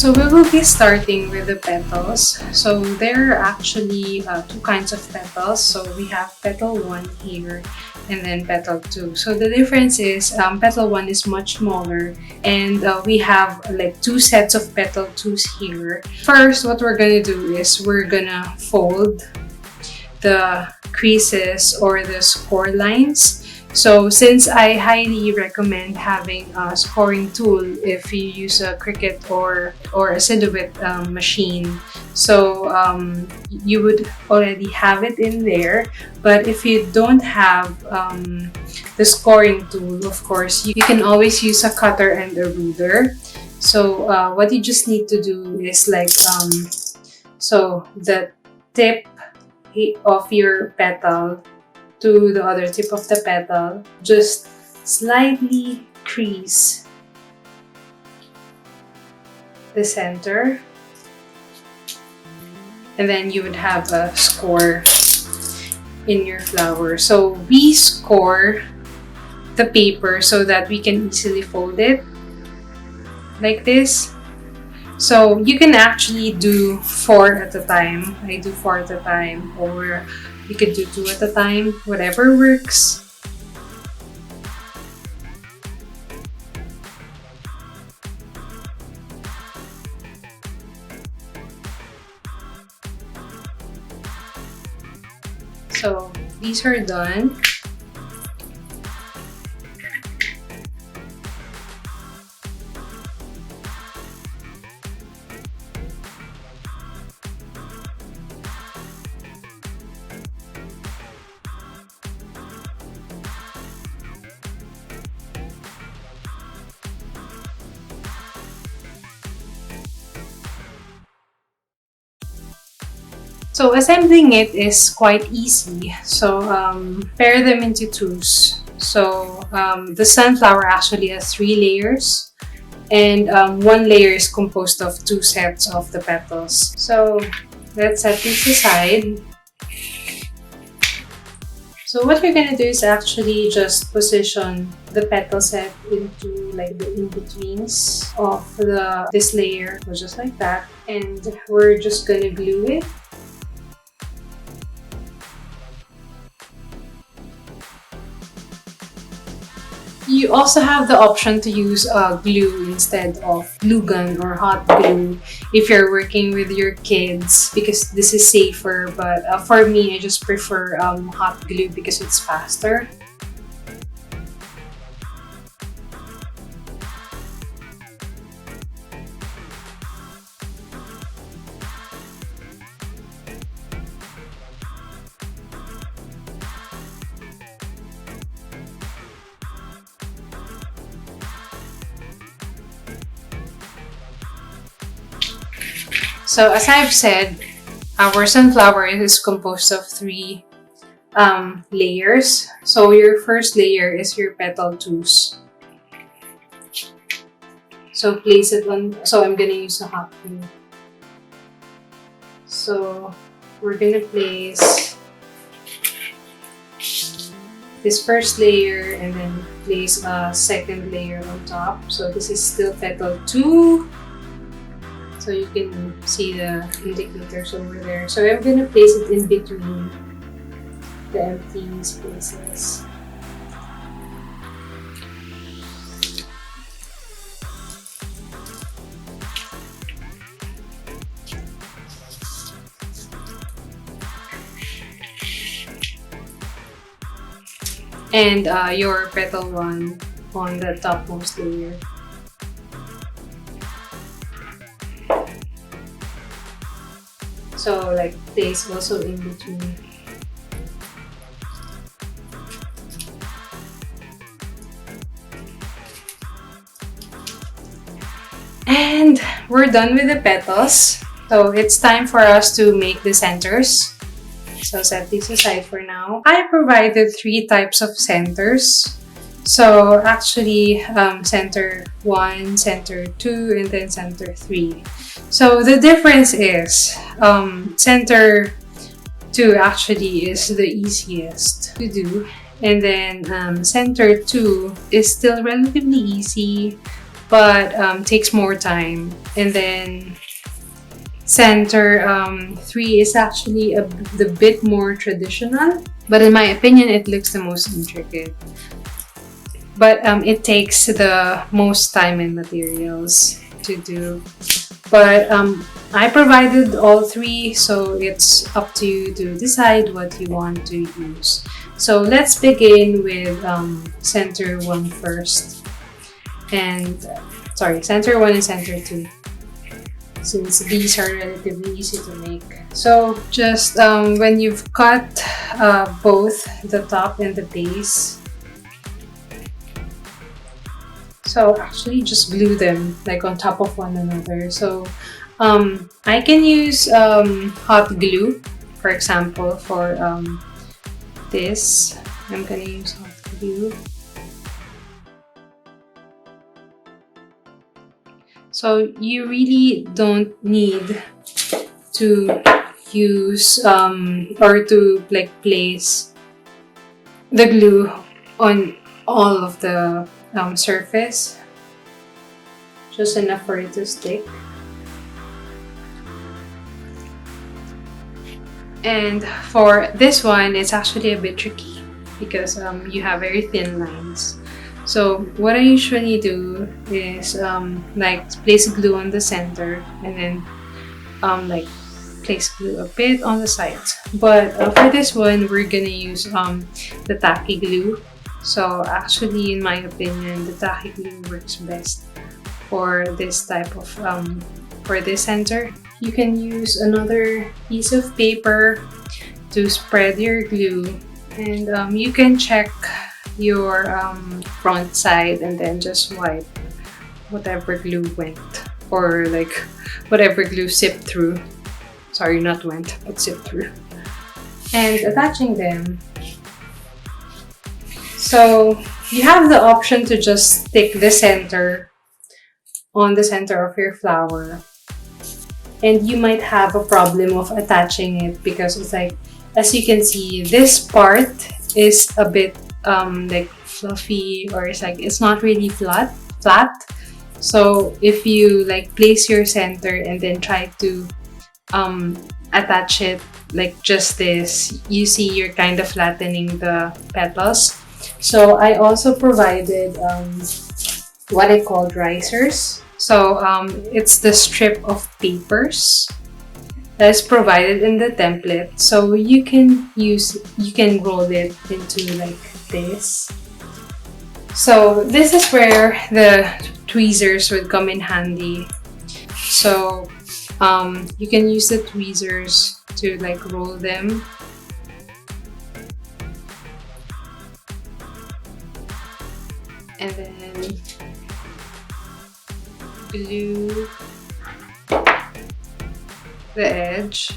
So we will be starting with the petals. So there are actually two kinds of petals. So we have petal 1 here and then petal 2. So the difference is petal 1 is much smaller, and we have like 2 sets of petal 2s here. First, what we're gonna do is we're gonna fold the creases or the score lines. So since I highly recommend having a scoring tool if you use a Cricut or a silhouette machine, so you would already have it in there. But if you don't have the scoring tool, of course, you can always use a cutter and a ruler. So what you just need to do is like so the tip of your petal to the other tip of the petal, just slightly crease the center, and then you would have a score in your flower. So we score the paper so that we can easily fold it like this. So you can actually do 4 at a time. I do 4 at a time, or you could do 2 at a time, whatever works. So these are done. So assembling it is quite easy. So pair them into 2s. So the sunflower actually has 3 layers, and 1 layer is composed of 2 sets of the petals. So let's set this aside. So what you're gonna do is actually just position the petal set into like the in-betweens of this layer, so just like that, and we're just gonna glue it. You also have the option to use glue instead of glue gun or hot glue if you're working with your kids, because this is safer. But for me, I just prefer hot glue because it's faster. So as I've said, our sunflower is composed of 3 layers. So your first layer is your petal 2s. So place it on, so I'm gonna use a hot glue. So we're gonna place this first layer and then place a second layer on top. So this is still petal 2. So you can see the indicators over there. So I'm gonna place it in between the empty spaces. And your petal 1 on the topmost layer. So like place also in between. And we're done with the petals. So it's time for us to make the centers. So set these aside for now. I provided 3 types of centers. So actually center 1, center 2, and then center 3. So the difference is center 2 actually is the easiest to do, and then center 2 is still relatively easy, but takes more time. And then center 3 is actually the bit more traditional, but in my opinion, it looks the most intricate. But it takes the most time and materials to do. But I provided all 3, so it's up to you to decide what you want to use. So let's begin with center 1 first. And sorry, center 1 and center 2, since these are relatively easy to make. So just when you've cut both the top and the base, so actually just glue them like on top of one another. So I can use hot glue, for example, for this. I'm gonna use hot glue. So you really don't need to use or to like place the glue on all of the surface, just enough for it to stick. And for this one, it's actually a bit tricky because you have very thin lines. So what I usually do is like place glue on the center and then like place glue a bit on the sides. But for this one, we're gonna use the tacky glue. So actually, in my opinion, the tacky glue works best for this type of for this center. You can use another piece of paper to spread your glue, and you can check your front side and then just wipe whatever glue went, or like whatever glue sipped through. Sorry, not went, but sipped through. And attaching them. So you have the option to just stick the center on the center of your flower, and you might have a problem of attaching it because it's like, as you can see, this part is a bit like fluffy, or it's like it's not really flat. So if you like place your center and then try to attach it like just this, you see you're kind of flattening the petals. So I also provided what I called risers. So it's the strip of papers that is provided in the template. So you can roll it into like this. So this is where the tweezers would come in handy. So you can use the tweezers to like roll them. And then glue the edge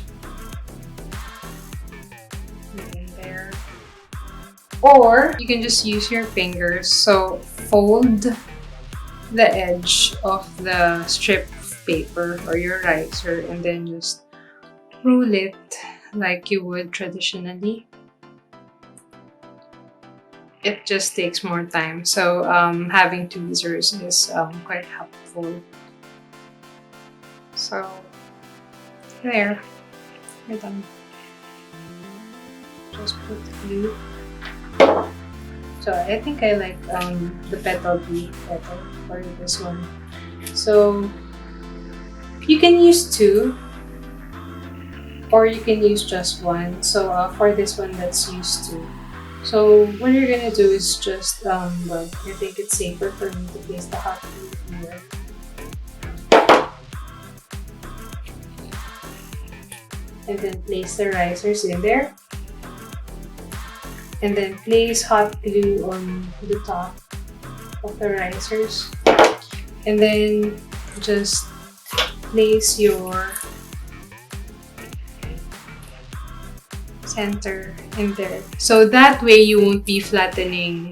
in there, or you can just use your fingers. So fold the edge of the strip of paper or your riser and then just roll it like you would traditionally. It just takes more time, so having tweezers is quite helpful. So there, we're done. Just put glue. So I think I like the petal B better for this one. So you can use 2, or you can use just 1. So for this one, let's use 2. So what you're gonna do is just, well, I think it's safer for me to place the hot glue here. And then place the risers in there. And then place hot glue on the top of the risers. And then just place your center in there, so that way you won't be flattening,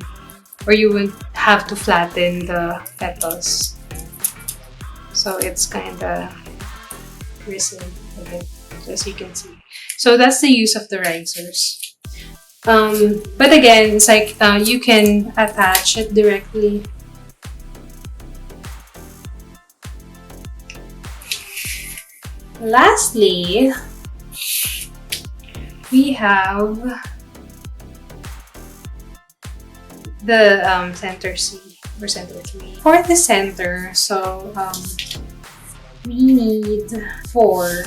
or you won't have to flatten the petals, so it's kind of bristled a bit, as you can see. So that's the use of the risers. But again, it's like you can attach it directly Lastly, we have the center C or center 3. For the center, so we need 4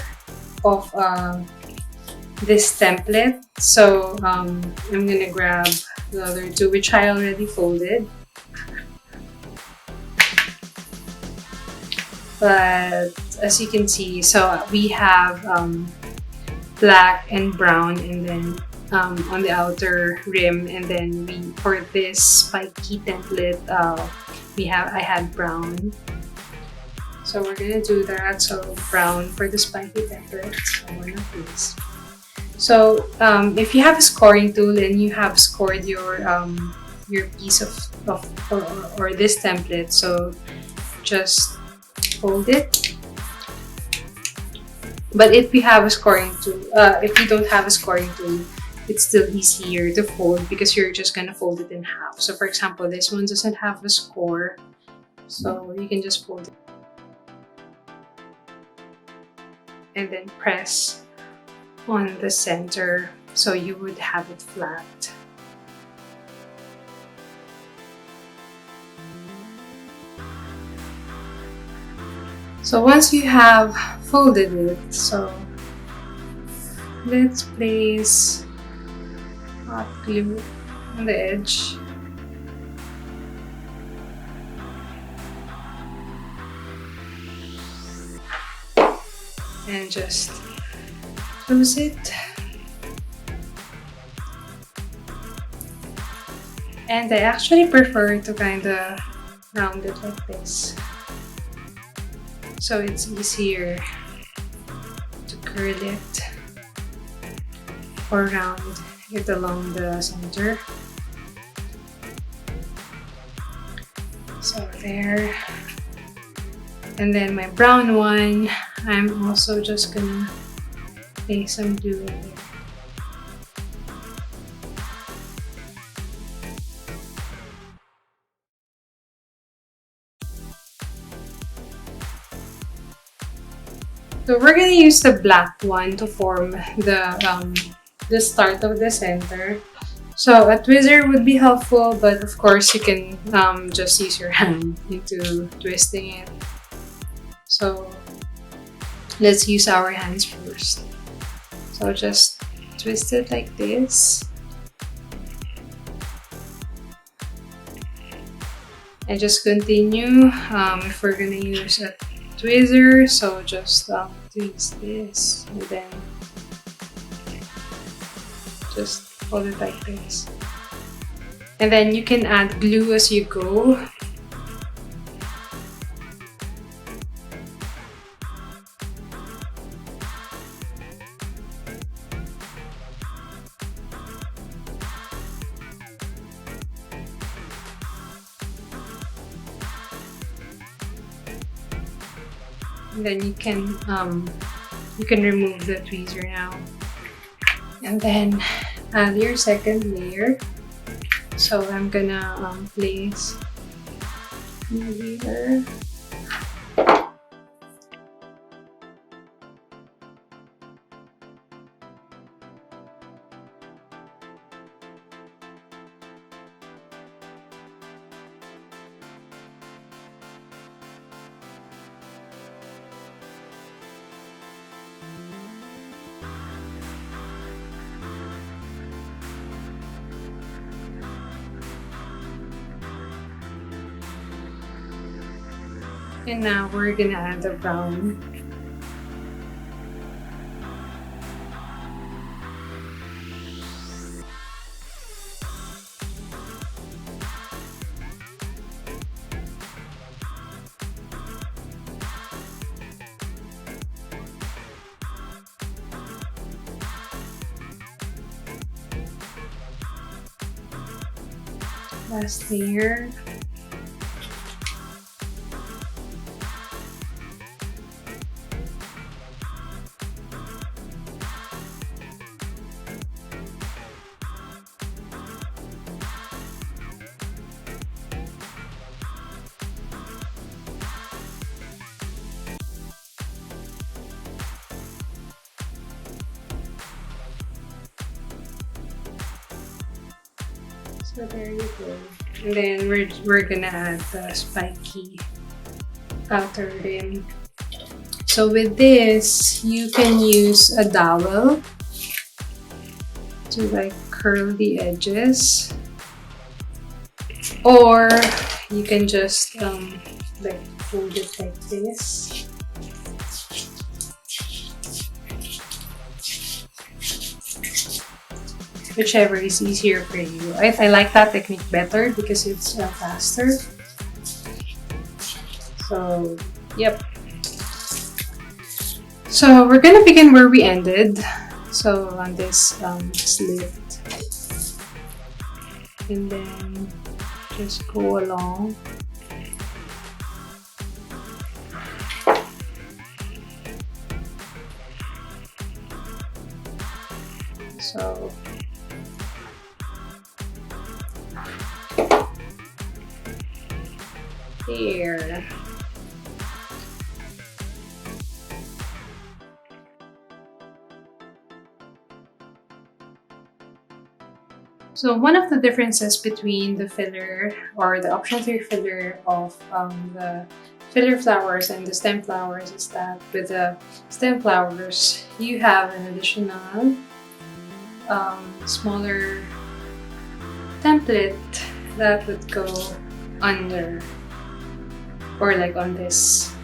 of this template. So I'm gonna grab the other 2, which I already folded. But as you can see, so we have black and brown, and then on the outer rim, and then for this spiky template, I had brown. So we're gonna do that. So brown for the spiky template. So one of these. So if you have a scoring tool and you have scored your piece of or this template, so just fold it. But if you have a scoring tool, if you don't have a scoring tool, it's still easier to fold because you're just gonna fold it in half. So for example, this one doesn't have a score, so you can just fold it and then press on the center so you would have it flat. So once you have folded it, so let's place hot glue on the edge. And just close it. And I actually prefer to kind of round it like this, so it's easier to curl it or round it along the center. So there. And then my brown one, I'm also just gonna place some glue in there. So we're gonna use the black one to form the start of the center. So a tweezer would be helpful, but of course you can just use your hand into twisting it. So let's use our hands first. So just twist it like this. And just continue. If we're gonna use a tweezer, so just twist this and then just fold it like this. And then you can add glue as you go. And then you can remove the tweezer now, and then add your second layer. So I'm gonna place here. And now we're gonna add the brown. Last layer. So there you go. And then we're gonna add the spiky outer rim. So with this, you can use a dowel to like curl the edges, or you can just like fold it like this. Whichever is easier for you. I like that technique better because it's faster. So, yep. So we're gonna begin where we ended. So on this slit, and then just go along. So here. So one of the differences between the filler or the option 3 filler of the filler flowers and the stem flowers is that with the stem flowers, you have an additional smaller template that would go under or like on this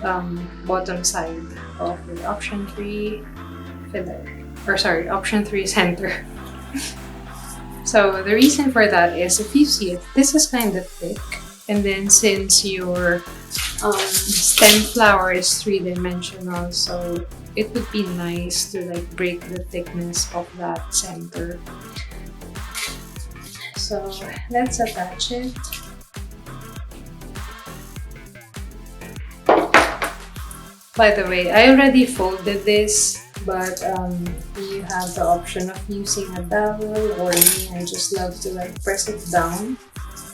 bottom side of the option 3 filler, or sorry, option 3 center. So the reason for that is, if you see it, this is kind of thick, and then since your stem flower is 3-dimensional, so it would be nice to like break the thickness of that center. So let's attach it. By the way, I already folded this, but you have the option of using a dowel, or me, I just love to like press it down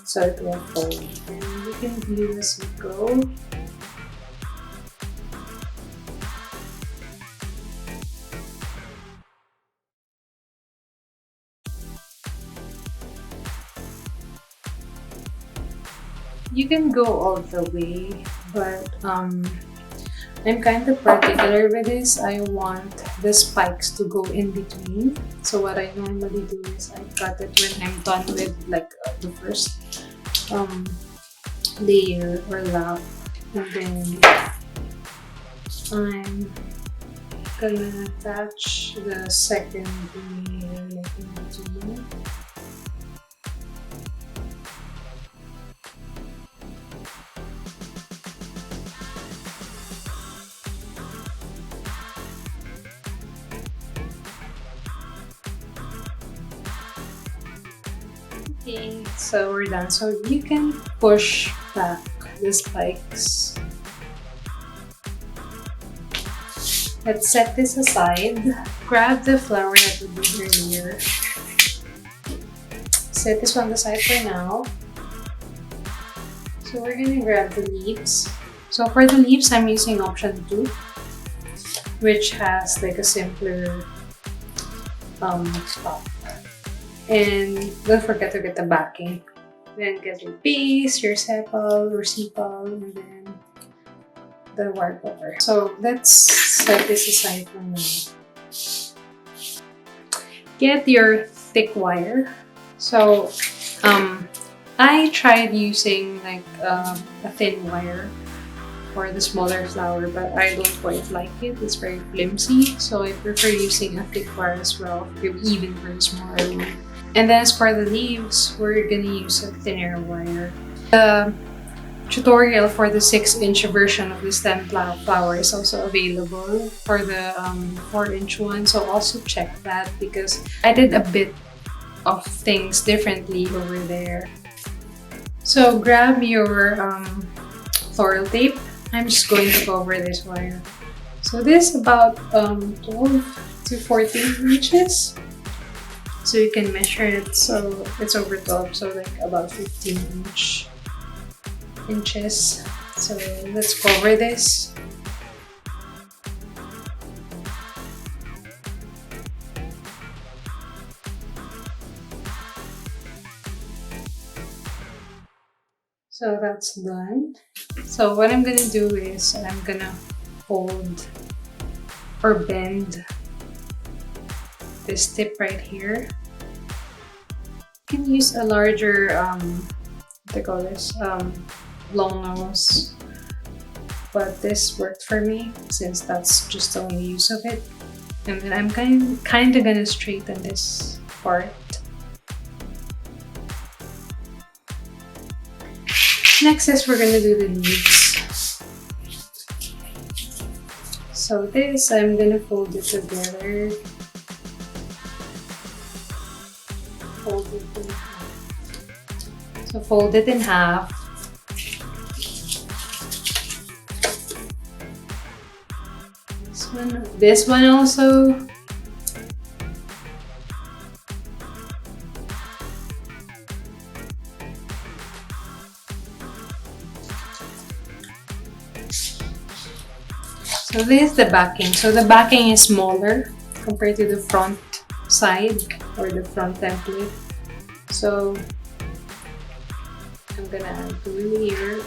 so it will fold. And you can glue as you go. You can go all the way, but I'm kind of particular with this. I want the spikes to go in between. So what I normally do is I cut it when I'm done with like the first layer or lap, and then I'm gonna attach the second layer like in between. Okay, so we're done. So you can push back the spikes. Let's set this aside. Grab the flower that we did earlier. Set this one aside for now. So we're gonna grab the leaves. So for the leaves, I'm using option 2, which has like a simpler top. And don't forget to get the backing. Then get your base, your sepal, or sepal, and then the wire cover. So let's set this aside for now. Get your thick wire. So I tried using like a thin wire for the smaller flower, but I don't quite like it. It's very flimsy, so I prefer using a thick wire as well, even for the smaller one. And then as for the leaves, we're gonna use a thinner wire. The tutorial for the 6-inch version of the stem flower is also available for the 4-inch one, so also check that because I did a bit of things differently over there. So grab your floral tape. I'm just going to cover this wire. So this is about 12 to 14 inches. So you can measure it, so it's over 12, so like about 15 inches. So let's cover this. So that's done. So what I'm gonna do is I'm gonna fold or bend this tip right here. You can use a larger, what do you call this, long nose. But this worked for me since that's just the only use of it. And then I'm kind of gonna straighten this part. Next is we're gonna do the leaves. So this, I'm gonna fold it together. Fold it in half. So fold it in half. This one also. So this is the backing. So the backing is smaller compared to the front side or the front template. So I'm gonna add glue here.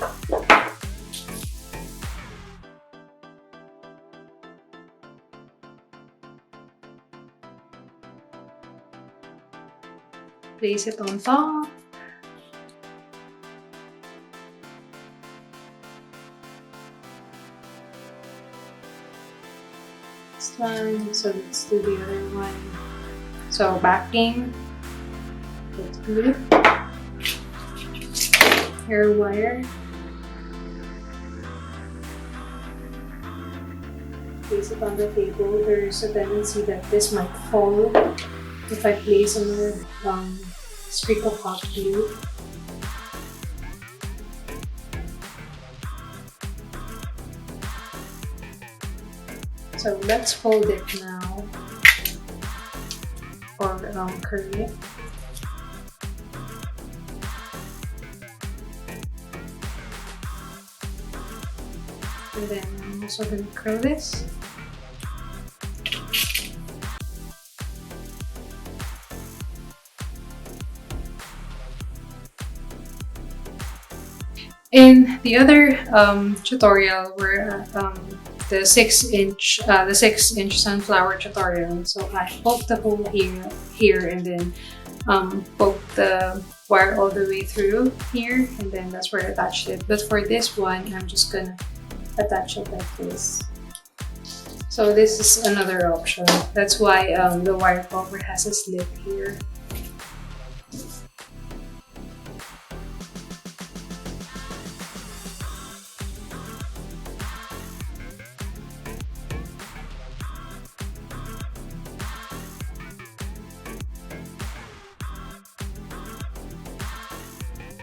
Place it on top. This one, so let's do the other one. So backing, put glue, hair wire, place it on the table. There's a tendency that this might fall if I place another streak of hot glue. So let's fold it now, or curl it. And then I'm also going to curl this. In the other tutorial, where the 6-inch sunflower tutorial, so I poked the hole here, and then poked the wire all the way through here, and then that's where I attached it. But for this one, I'm just gonna attach it like this. So this is another option. That's why the wire popper has a slit here.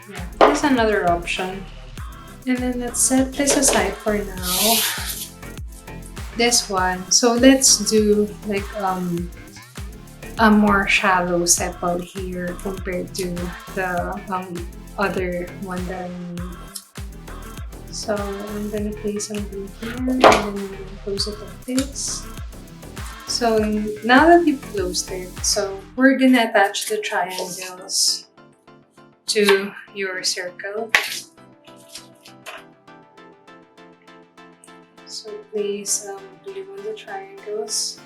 Yeah, that's another option. And then let's set this aside for now. This one. So let's do like a more shallow sepal here compared to the other one that I made. So I'm gonna place some glue here, and then I'm gonna close it like this. So now that you've closed it, so we're gonna attach the triangles to your circle. So place glue on the triangles.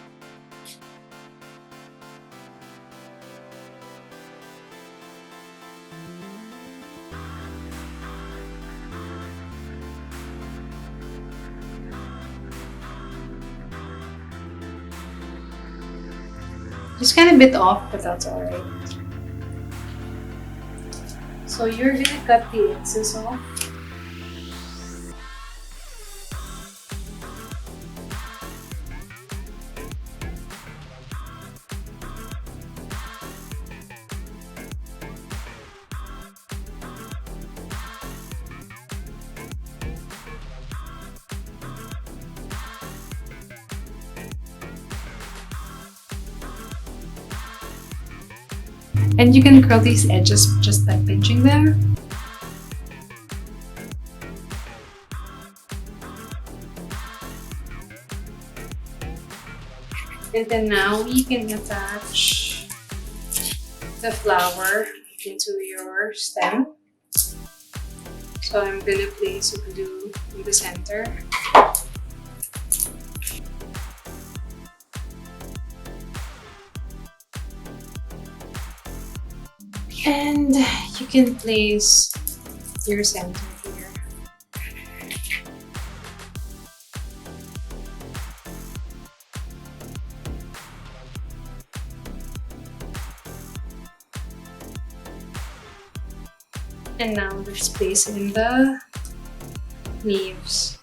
It's kind of a bit off, but that's alright. So you're gonna cut the excess off. And you can curl these edges just by pinching them. And then now we can attach the flower into your stem. So I'm gonna place glue in the center. And you can place your center here. And now let's place in the leaves.